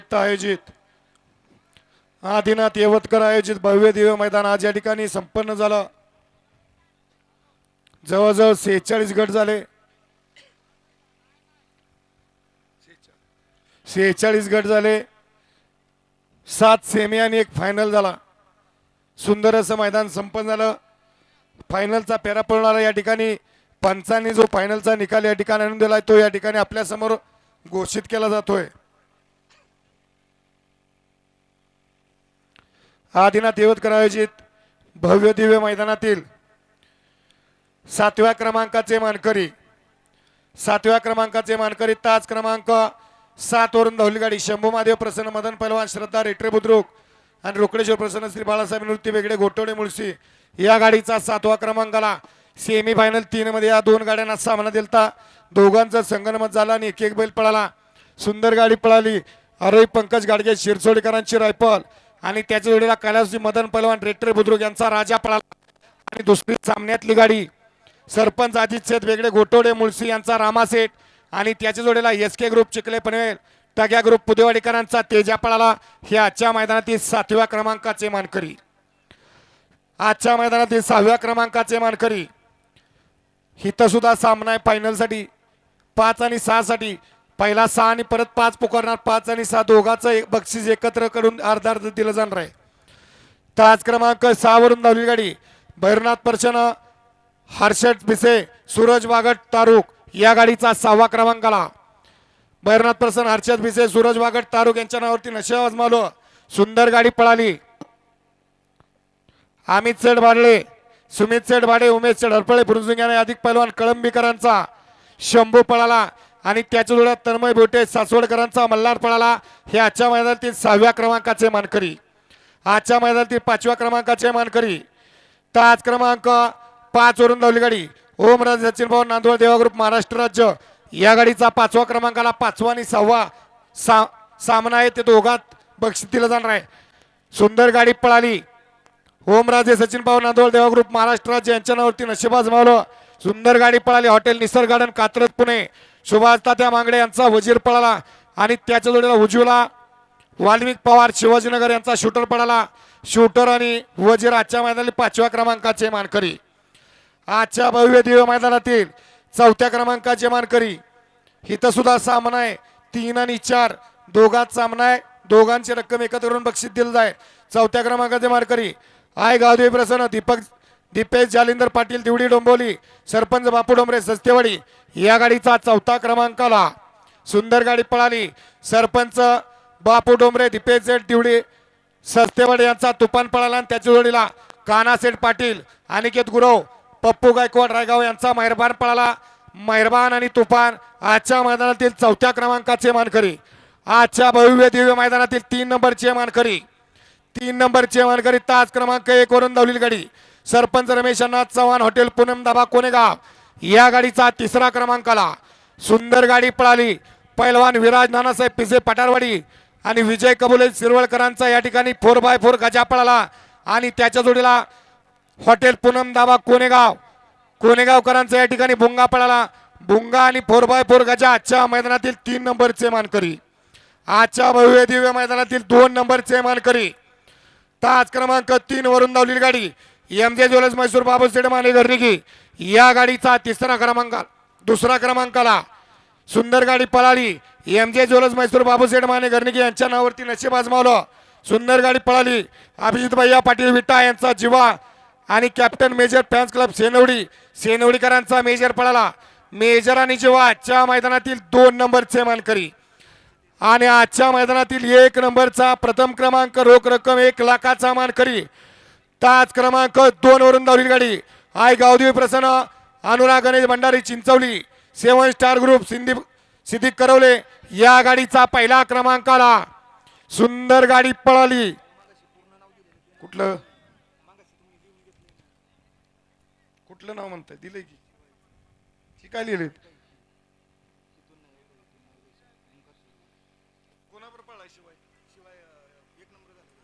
निमित्त आयोजित आदिनाथ यवतकर आयोजित भव्य दिव्य मैदान आज या ठिकाणी संपन्न झालं। जवळजवळ 46 गट झाले। 46 गट झाले, 7 सेमी आणि एक फायनल झाला। सुंदर असं मैदान संपन्न झालं। फायनलचा पेरा पळणारा या ठिकाणी पंचांनी जो फायनलचा निकाल या ठिकाणी आणून दिलाय तो या ठिकाणी आपल्या समोर घोषित केला जातोय। आदिनाथ यवतकर आयोजित भव्य दिव्य मैदानातील 7व्या क्रमांकाचे मानकरी 7व्या क्रमांकाचे मानकरी तास क्रमांक 7 वरून धावली गाडी शंभू महादेव प्रसन्न मदन पहलवान श्रद्धा रेटरे बुद्रुक आणि रोकडेश्वर प्रसन्न श्री बाळासाहेब निवृत्ती वेगळे घोटवडे मुळशी या गाडीचा 7वा क्रमांकाला सेमी फायनल 3 मध्ये या दोन गाड्यांना सामना दिलता। दोघांचा संगनमत झाला आणि एक बैल पळाला। सुंदर गाडी पळाली। आरोही पंकज गाडगे शिरसोडीकरांची रायफल आणि त्याच्या जोडीला कैलासजी मदन पहलवान रेटरे बुद्रुक यांचा राजा पळाला। आणि दुसरी सामन्यातली गाडी सरपंच अजित शेठ वेगळे घोटवडे मुळशी यांचा रामासेठ आणि त्याच्या जोडीला SK group Chikhale Panvel Tagya group पुदेवाडीकरांचा तेजा पळाला। हे आजच्या मैदानातील 7व्या क्रमांकाचे मानकरी आजच्या मैदानातील 6व्या क्रमांकाचे मानकरी। हिथं सुद्धा सामना आहे फायनल साठी 5 आणि 6 साठी। पहिला 6 आणि परत 5 पुकारणार 5 आणि 6 दोघांचं बक्षीस एकत्र करून अर्धा अर्ध दिलं जाणार आहे। तास क्रमांक 6 वरून धावली गाडी भैरवनाथ प्रसन्न हर्षद भिसे सूरज वागट तारुक या गाडीचा 6वा क्रमांकाला भैरवनाथ प्रसन्न हर्षद भिसे सूरज वागट तारुक यांच्या नावावरती नशा आजमावलं। सुंदर गाडी पळाली। अमित सेठ भाडले सुमित सेठ भाडे उमेश सेठ हरपळे फुरजुंग्याने अधिक पैलवान कळंबीकरांचा शंभू पळाला आणि त्याच्या जोड्यात तन्मय बोटे सासवडकरांचा मल्हार पळाला। हे आजच्या मैदानातील 6व्या क्रमांकाचे मानकरी आजच्या मैदानातील 5व्या क्रमांकाचे मानकरी। तास क्रमांक 5 वरून धावली गाडी ओमराज सचिन भाऊ नांदवळ देवा ग्रुप महाराष्ट्र राज्य या गाडीचा 5व्या क्रमांकाला 5वा आणि 6वा सामना आहे ते दोघात बक्षीस दिलं जाणार आहे। सुंदर गाडी पळाली। ओमराजे सचिन भाऊ नांदवळ देवा ग्रुप महाराष्ट्र राज्य यांच्या नावावरती नशीब आजमावलं। सुंदर गाडी पळाली। हॉटेल निसर्ग गार्डन कात्रज पुणे सुभाष तात्या मांगडे यांचा वजीर पळाला आणि त्याच्या जोडीला उज्ज्वला वाल्मिक पवार शिवाजीनगर यांचा शूटर पळाला। शूटर आणि वजीर आजच्या मैदानातील 5व्या क्रमांकाचे मानकरी आजच्या भव्य दिव्य मैदानातील 4थ्या क्रमांकाचे मानकरी। इथं सुद्धा सामना आहे 3 आणि 4 दोघात सामना आहे। दोघांची रक्कम एकत्र करून बक्षीस दिलं जाईल। 4थ्या क्रमांकाचे मानकरी आय गावदेवी प्रसन्न दीपेश जालिंदर पाटील दिवडी डोंबोली सरपंच बापू डोंबरे सस्तेवाडी या गाडीचा 4था क्रमांकाला सुंदर गाडी पळाली। सरपंच बापू डोंबरे दीपेश सेठ दिवडी सस्तेवाडी यांचा तुफान पळाला आणि त्याच्या जोडीला कानासेठ पाटील अनिकेत गुरव पप्पू गायकवाड रायगाव यांचा मेहरबान पळाला। मेहरबान आणि तुफान आजच्या मैदानातील 4थ्या क्रमांकाचे मानकरी आजच्या भव्य दिव्य मैदानातील 3 नंबरचे मानकरी 3 नंबरचे मानकरी तास क्रमांक 1 वरून धावलेली गाडी सरपंच रमेश नाथ चव्हाण हॉटेल पूनम दाबा कोणेगाव या गाडीचा 3रा क्रमांकाला सुंदर गाडी पळाली। पैलवान विराज नानासाहेब पिसे पठारवाडी आणि विजय कबुले शिरवळकरांचा या ठिकाणी 4x4 गजा पळाला आणि त्याच्या जोडीला हॉटेल पूनम दाबा कोणेगावकरांचा या ठिकाणी भुंगा पळाला। भुंगा आणि 4x4 गजा आजच्या मैदानातील 3 नंबरचे मानकरी आजच्या भव्य दिव्य मैदानातील 2 नंबरचे मानकरी। तास क्रमांक 3 वरून धावलेली गाडी एमजे ज्वेलर्स मैसूर बाबू सेठ माने गर्निकी या गाडीचा 2रा क्रमांकाला सुंदर गाडी पळाली। एमजे ज्वेलर्स मैसूर बाबू सेठ माने गर्निकी यांच्या नावावरती नशीब आजमावलं। सुंदर गाडी पळाली। अभिजित भैया पाटील विटा यांचा जीवा आणि कॅप्टन मेजर फॅन्स क्लब सेनवडीकरांचा मेजर पळाला। मेजर आणि जीवा आजच्या मैदानातील 2 नंबरचे मानकरी आणि आजच्या मैदानातील 1 नंबरचा प्रथम क्रमांक रोख रक्कम 1 लाखाचा मानकरी। तास क्रमांक 2 वरून धावलेली गाडी आय गावदेवी प्रसन्न अनुराग गणेश भंडारी चिंचवली 7 स्टार ग्रुप सिद्दीक करवले या गाडीचा 1ला क्रमांकाला सुंदर गाडी पळाली। कुठलं नाव म्हणताय दिले की काय लिहिले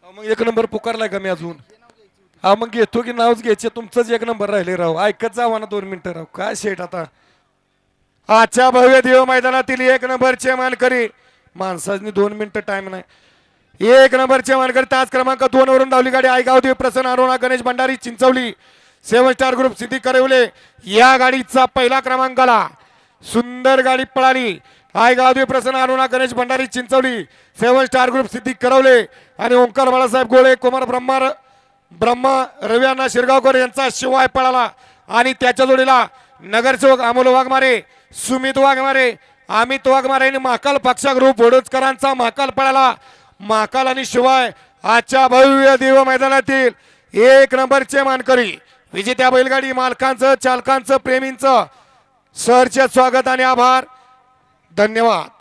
मग 1 नंबर पुकारलाय का मी अजून हा मग घेतो की नावच घ्यायचे तुमचंच 1 नंबर राहिले राव ऐकत जावा ना 2 मिनिटं राव काय शेट आता आजच्या भव्य दिव्य मैदानातील 1 नंबरचे मानकरी माणसाने 2 मिनिटं टाइम नाही. 1 नंबरचे मानकरी तास क्रमांक 2 वरून धावली गाडी आयगाव देव प्रसन्न अरुणा गणेश भंडारी चिंचवली 7 स्टार ग्रुप सिद्धी करवले. या गाडीचा पहिला क्रमांक आला. सुंदर गाडी पळाली. आयगाव देव प्रसन्न अरुणा गणेश भंडारी चिंचवली 7 स्टार ग्रुप सिद्धी करवले आणि ओंकार बाळासाहेब गोळे कुमार ब्रह्मा रवियांना शिरगावकर यांचा शिवाय पळाला आणि त्याच्या जोडीला नगरसेवक अमोल वाघमारे, सुमित वाघमारे, अमित वाघमारे आणि महाकाल पक्षा ग्रुप वडोदकरांचा महाकाल पळाला. महाकाल आणि शिवाय आजच्या भव्य देव मैदानातील 1 नंबरचे मानकरी विजेत्या बैलगाडी मालकांचं चालकांचं प्रेमींचं सहर्ष स्वागत आणि आभार. धन्यवाद.